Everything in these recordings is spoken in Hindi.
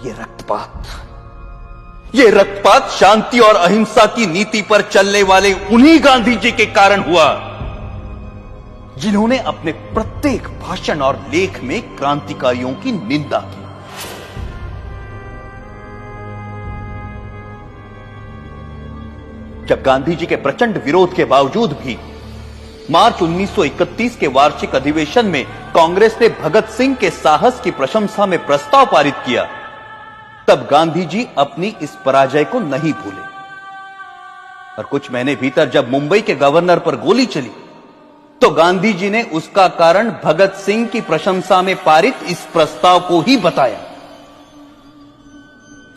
ये रक्तपात शांति और अहिंसा की नीति पर चलने वाले उन्हीं गांधी जी के कारण हुआ जिन्होंने अपने प्रत्येक भाषण और लेख में क्रांतिकारियों की निंदा की। जब गांधी जी के प्रचंड विरोध के बावजूद भी मार्च 1931 के वार्षिक अधिवेशन में कांग्रेस ने भगत सिंह के साहस की प्रशंसा में प्रस्ताव पारित किया, तब गांधी जी अपनी इस पराजय को नहीं भूले और कुछ महीने भीतर जब मुंबई के गवर्नर पर गोली चली तो गांधी जी ने उसका कारण भगत सिंह की प्रशंसा में पारित इस प्रस्ताव को ही बताया।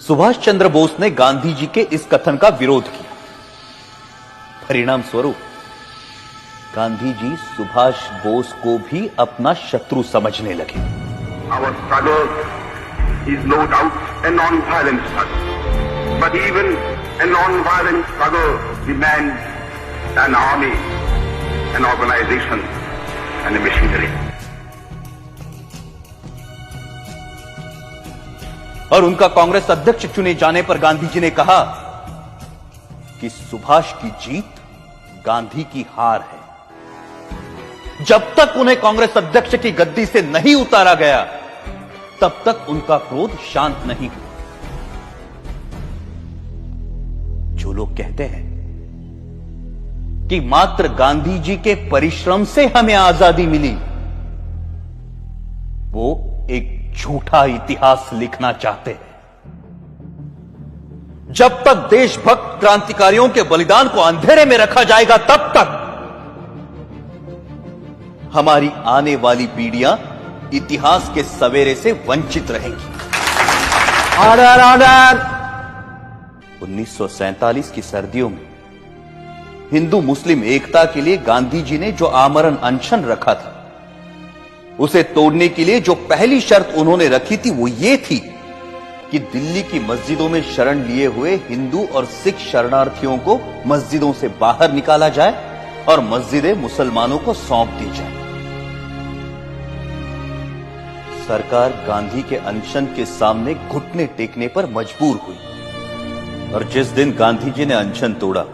सुभाष चंद्र बोस ने गांधी जी के इस कथन का विरोध किया। परिणाम स्वरूप गांधी जी सुभाष बोस को भी अपना शत्रु समझने लगे। Our struggle is no doubt a non-violent struggle, but even a non-violent struggle demands an army, an organization, and a machinery. और उनका कांग्रेस अध्यक्ष चुने जाने पर गांधी जी ने कहा कि सुभाष की जीत गांधी की हार है। जब तक उन्हें कांग्रेस अध्यक्ष की गद्दी से नहीं उतारा गया तब तक उनका क्रोध शांत नहीं हुआ। जो लोग कहते हैं कि मात्र गांधी जी के परिश्रम से हमें आजादी मिली, वो एक झूठा इतिहास लिखना चाहते हैं। जब तक देशभक्त क्रांतिकारियों के बलिदान को अंधेरे में रखा जाएगा तब तक हमारी आने वाली पीढ़ियां इतिहास के सवेरे से वंचित रहेंगी। Order order. 1947 की सर्दियों में हिंदू मुस्लिम एकता के लिए गांधी जी ने जो आमरण अनशन रखा था, उसे तोड़ने के लिए जो पहली शर्त उन्होंने रखी थी वो ये थी कि दिल्ली की मस्जिदों में शरण लिए हुए हिंदू और सिख शरणार्थियों को मस्जिदों से बाहर निकाला जाए और मस्जिदें मुसलमानों को सौंप दी जाए। सरकार गांधी के अनशन के सामने घुटने टेकने पर मजबूर हुई और जिस दिन गांधी जी ने अनशन तोड़ा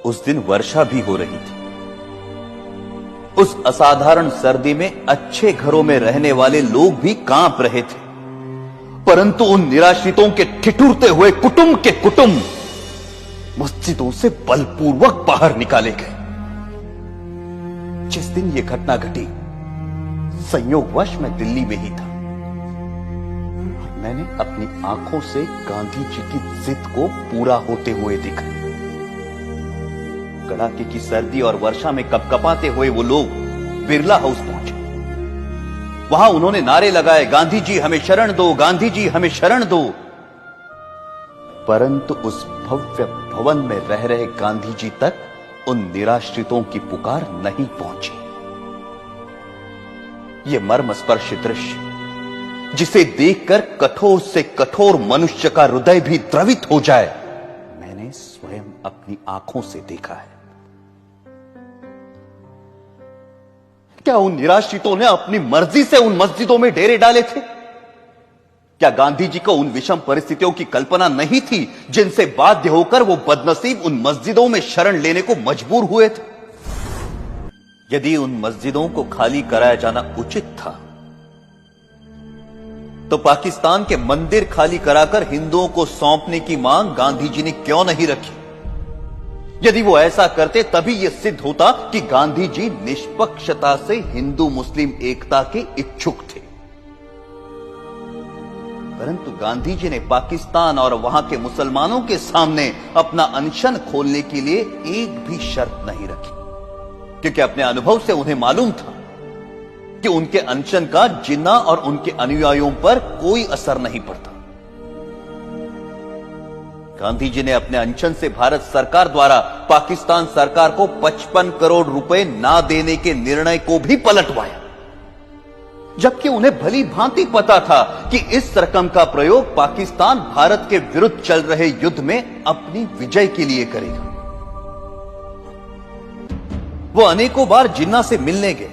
उस दिन वर्षा भी हो रही थी। उस असाधारण सर्दी में अच्छे घरों में रहने वाले लोग भी कांप रहे थे, परंतु उन निराश्रितों के ठिठुरते हुए कुटुंब के कुटुंब मस्जिदों से बलपूर्वक बाहर निकाले गए। जिस दिन यह घटना घटी संयोगवश मैं दिल्ली में ही था। मैंने अपनी आंखों से गांधी जी की जिद को पूरा होते हुए देखा। कड़ाके की सर्दी और वर्षा में कपकपाते हुए वो लोग बिरला हाउस पहुंचे। वहां उन्होंने नारे लगाए, गांधी जी हमें शरण दो, गांधी जी हमें शरण दो। परंतु उस भव्य भवन में रह रहे गांधी जी तक उन निराश्रितों की पुकार नहीं पहुंची। यह मर्मस्पर्शी दृश्य जिसे देखकर कठोर से कठोर मनुष्य का हृदय भी द्रवित हो जाए, मैंने स्वयं अपनी आंखों से देखा है। क्या उन निराश्रितों ने अपनी मर्जी से उन मस्जिदों में डेरे डाले थे? क्या गांधी जी को उन विषम परिस्थितियों की कल्पना नहीं थी जिनसे बाध्य होकर वो बदनसीब उन मस्जिदों में शरण लेने को मजबूर हुए थे? यदि उन मस्जिदों को खाली कराया जाना उचित था तो पाकिस्तान के मंदिर खाली कराकर हिंदुओं को सौंपने की मांग गांधी जी ने क्यों नहीं रखी? यदि वो ऐसा करते तभी यह सिद्ध होता कि गांधी जी निष्पक्षता से हिंदू मुस्लिम एकता के इच्छुक थे। परंतु गांधी जी ने पाकिस्तान और वहां के मुसलमानों के सामने अपना अनशन खोलने के लिए एक भी शर्त नहीं रखी, क्योंकि अपने अनुभव से उन्हें मालूम था कि उनके अनशन का जिन्ना और उनके अनुयायियों पर कोई असर नहीं पड़ता। गांधी जी ने अपने अनशन से भारत सरकार द्वारा पाकिस्तान सरकार को 55 करोड़ रुपए ना देने के निर्णय को भी पलटवाया, जबकि उन्हें भली भांति पता था कि इस रकम का प्रयोग पाकिस्तान भारत के विरुद्ध चल रहे युद्ध में अपनी विजय के लिए करेगा। वो अनेकों बार जिन्ना से मिलने गए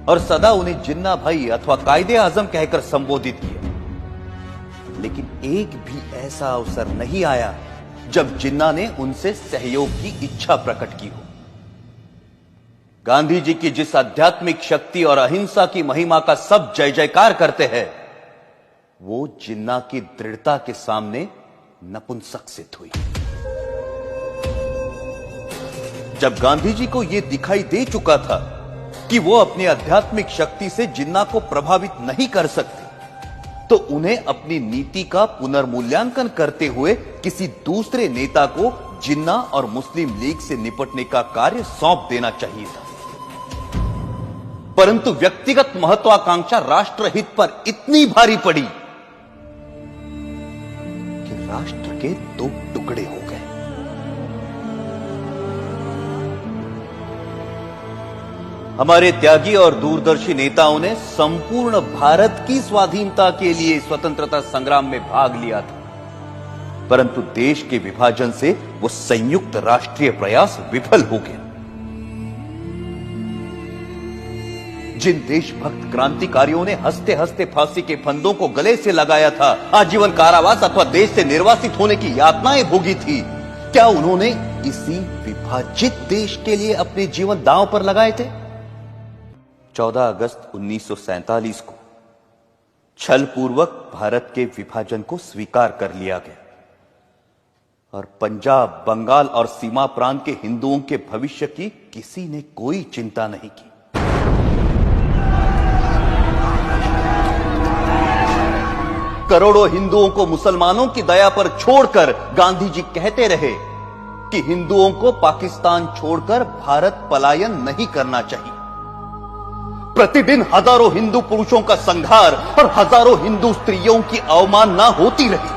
और सदा उन्हें जिन्ना भाई अथवा कायदे आजम कहकर संबोधित किया। लेकिन एक भी ऐसा अवसर नहीं आया जब जिन्ना ने उनसे सहयोग की इच्छा प्रकट की हो। गांधी जी की जिस आध्यात्मिक शक्ति और अहिंसा की महिमा का सब जय जयकार करते हैं, वो जिन्ना की दृढ़ता के सामने नपुंसक सिद्ध हुई। जब गांधी जी को यह दिखाई दे चुका था कि वो अपनी आध्यात्मिक शक्ति से जिन्ना को प्रभावित नहीं कर सकते, तो उन्हें अपनी नीति का पुनर्मूल्यांकन करते हुए किसी दूसरे नेता को जिन्ना और मुस्लिम लीग से निपटने का कार्य सौंप देना चाहिए था। परंतु व्यक्तिगत महत्वाकांक्षा राष्ट्रहित पर इतनी भारी पड़ी कि राष्ट्र के दो टुकड़े हो गए। हमारे त्यागी और दूरदर्शी नेताओं ने संपूर्ण भारत की स्वाधीनता के लिए स्वतंत्रता संग्राम में भाग लिया था, परंतु देश के विभाजन से वो संयुक्त राष्ट्रीय प्रयास विफल हो गया। जिन देशभक्त क्रांतिकारियों ने हंसते हंसते फांसी के फंदों को गले से लगाया था, आजीवन कारावास अथवा देश से निर्वासित होने की यातनाएं भोगी थी, क्या उन्होंने इसी विभाजित देश के लिए अपने जीवन दांव पर लगाए थे? 14 अगस्त 1947 को छलपूर्वक भारत के विभाजन को स्वीकार कर लिया गया और पंजाब, बंगाल और सीमा प्रांत के हिंदुओं के भविष्य की किसी ने कोई चिंता नहीं की। करोड़ों हिंदुओं को मुसलमानों की दया पर छोड़कर गांधी जी कहते रहे कि हिंदुओं को पाकिस्तान छोड़कर भारत पलायन नहीं करना चाहिए। प्रतिदिन हजारों हिंदू पुरुषों का संहार और हजारों हिंदू स्त्रियों की अवमानना होती रही,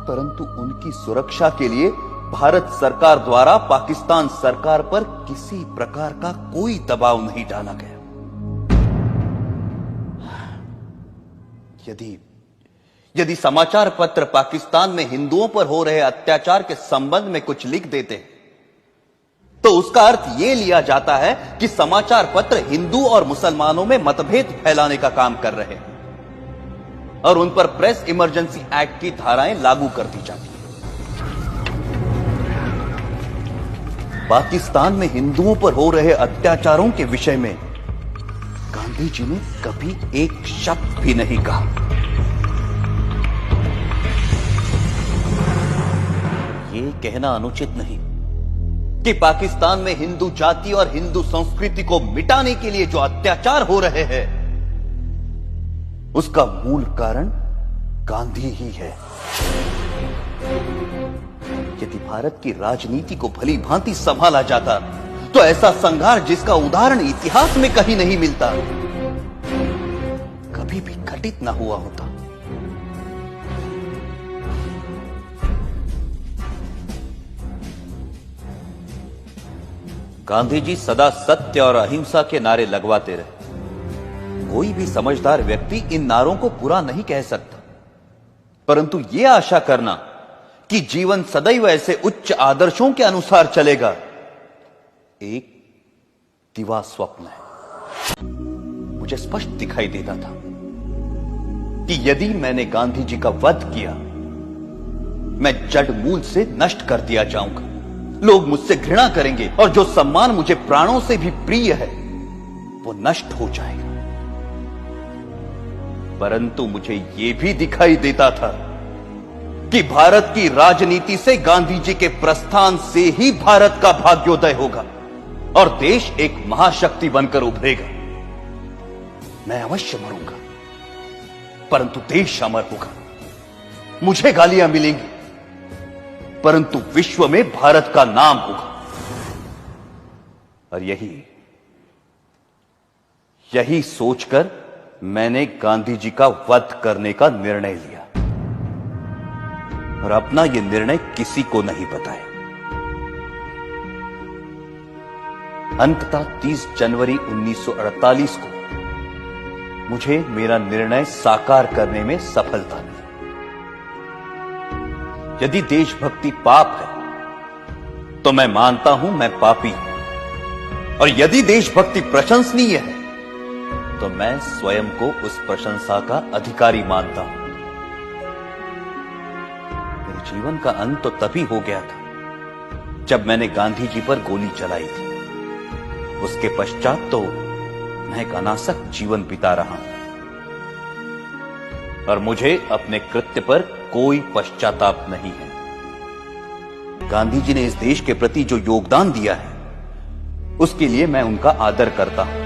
परंतु उनकी सुरक्षा के लिए भारत सरकार द्वारा पाकिस्तान सरकार पर किसी प्रकार का कोई दबाव नहीं डाला गया। यदि समाचार पत्र पाकिस्तान में हिंदुओं पर हो रहे अत्याचार के संबंध में कुछ लिख देते हैं, तो उसका अर्थ यह लिया जाता है कि समाचार पत्र हिंदू और मुसलमानों में मतभेद फैलाने का काम कर रहे हैं और उन पर प्रेस इमरजेंसी एक्ट की धाराएं लागू कर दी जाती हैं। पाकिस्तान में हिंदुओं पर हो रहे अत्याचारों के विषय में गांधी जी ने कभी एक शब्द भी नहीं कहा। यह कहना अनुचित नहीं कि पाकिस्तान में हिंदू जाति और हिंदू संस्कृति को मिटाने के लिए जो अत्याचार हो रहे हैं, उसका मूल कारण गांधी ही है। यदि भारत की राजनीति को भली भांति संभाला जाता तो ऐसा संघार जिसका उदाहरण इतिहास में कहीं नहीं मिलता, कभी भी घटित ना हुआ होता। गांधी जी सदा सत्य और अहिंसा के नारे लगवाते रहे। कोई भी समझदार व्यक्ति इन नारों को पूरा नहीं कह सकता, परंतु यह आशा करना कि जीवन सदैव ऐसे उच्च आदर्शों के अनुसार चलेगा, एक दिवा स्वप्न है। मुझे स्पष्ट दिखाई देता था कि यदि मैंने गांधी जी का वध किया, मैं जड़ मूल से नष्ट कर दिया जाऊंगा। लोग मुझसे घृणा करेंगे और जो सम्मान मुझे प्राणों से भी प्रिय है वो नष्ट हो जाएगा। परंतु मुझे यह भी दिखाई देता था कि भारत की राजनीति से गांधी जी के प्रस्थान से ही भारत का भाग्योदय होगा और देश एक महाशक्ति बनकर उभरेगा। मैं अवश्य मरूंगा, परंतु देश अमर होगा। मुझे गालियां मिलेंगी, परंतु विश्व में भारत का नाम होगा। और यही सोचकर मैंने गांधी जी का वध करने का निर्णय लिया और अपना यह निर्णय किसी को नहीं बताया। अंततः 30 जनवरी 1948 को मुझे मेरा निर्णय साकार करने में सफलता मिली। यदि देशभक्ति पाप है तो मैं मानता हूं मैं पापी हूं, और यदि देशभक्ति प्रशंसनीय है तो मैं स्वयं को उस प्रशंसा का अधिकारी मानता हूं। जीवन का अंत तो तभी हो गया था जब मैंने गांधी जी पर गोली चलाई थी। उसके पश्चात तो मैं एक अनासक्त जीवन बिता रहा हूं और मुझे अपने कृत्य पर कोई पश्चाताप नहीं है। गांधी जी ने इस देश के प्रति जो योगदान दिया है उसके लिए मैं उनका आदर करता हूं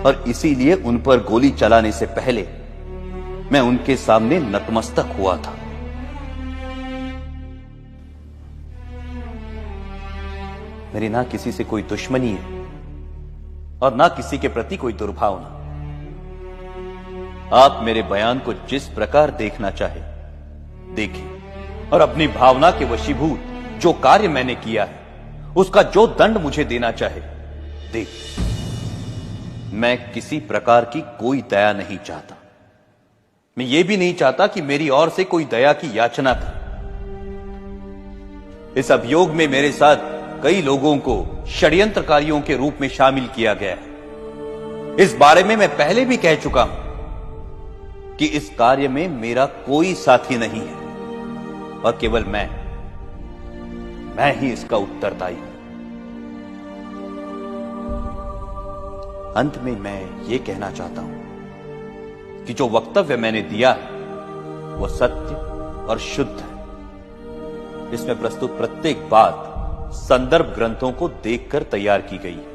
और इसीलिए उन पर गोली चलाने से पहले मैं उनके सामने नतमस्तक हुआ था। मेरी ना किसी से कोई दुश्मनी है और ना किसी के प्रति कोई दुर्भावना। आप मेरे बयान को जिस प्रकार देखना चाहे देखिए और अपनी भावना के वशीभूत जो कार्य मैंने किया है उसका जो दंड मुझे देना चाहे दे। मैं किसी प्रकार की कोई दया नहीं चाहता। मैं ये भी नहीं चाहता कि मेरी ओर से कोई दया की याचना करे। इस अभियोग में मेरे साथ कई लोगों को षड्यंत्रकारियों के रूप में शामिल किया गया है। इस बारे में मैं पहले भी कह चुका हूं कि इस कार्य में मेरा कोई साथी नहीं है और केवल मैं ही इसका उत्तरदायी हूं। अंत में मैं ये कहना चाहता हूं कि जो वक्तव्य मैंने दिया है वो सत्य और शुद्ध है। इसमें प्रस्तुत प्रत्येक बात संदर्भ ग्रंथों को देखकर तैयार की गई है।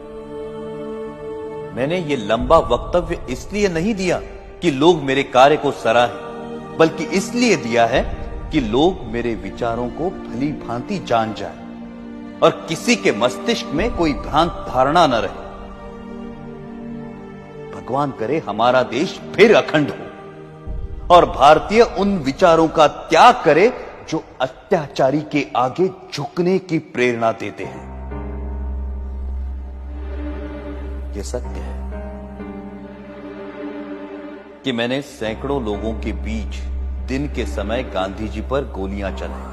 मैंने ये लंबा वक्तव्य इसलिए नहीं दिया कि लोग मेरे कार्य को सराहें, बल्कि इसलिए दिया है कि लोग मेरे विचारों को भली भांति जान जाएं और किसी के मस्तिष्क में कोई भ्रांत धारणा न रहे। भगवान करे हमारा देश फिर अखंड हो और भारतीय उन विचारों का त्याग करे जो अत्याचारी के आगे झुकने की प्रेरणा देते हैं। यह सत्य है कि मैंने सैकड़ों लोगों के बीच दिन के समय गांधी जी पर गोलियां चलाई,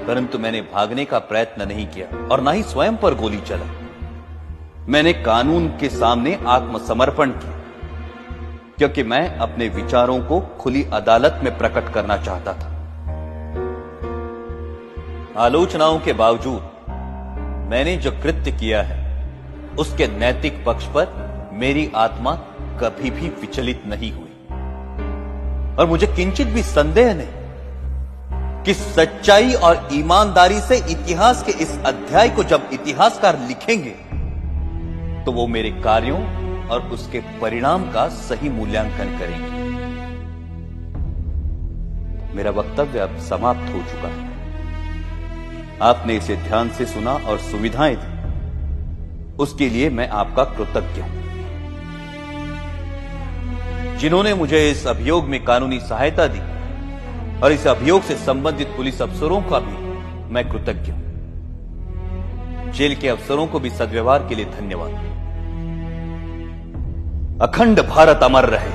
परंतु मैंने भागने का प्रयत्न नहीं किया और ना ही स्वयं पर गोली चलाई। मैंने कानून के सामने आत्मसमर्पण किया क्योंकि मैं अपने विचारों को खुली अदालत में प्रकट करना चाहता था। आलोचनाओं के बावजूद मैंने जो कृत्य किया है उसके नैतिक पक्ष पर मेरी आत्मा कभी भी विचलित नहीं हुई और मुझे किंचित भी संदेह नहीं कि सच्चाई और ईमानदारी से इतिहास के इस अध्याय को जब इतिहासकार लिखेंगे तो वो मेरे कार्यों और उसके परिणाम का सही मूल्यांकन करेंगे। मेरा वक्तव्य अब समाप्त हो चुका है। आपने इसे ध्यान से सुना और सुविधाएं दी, उसके लिए मैं आपका कृतज्ञ हूं। जिन्होंने मुझे इस अभियोग में कानूनी सहायता दी और इस अभियोग से संबंधित पुलिस अफसरों का भी मैं कृतज्ञ हूं। जेल के अफसरों को भी सद्व्यवहार के लिए धन्यवाद। अखंड भारत अमर रहे।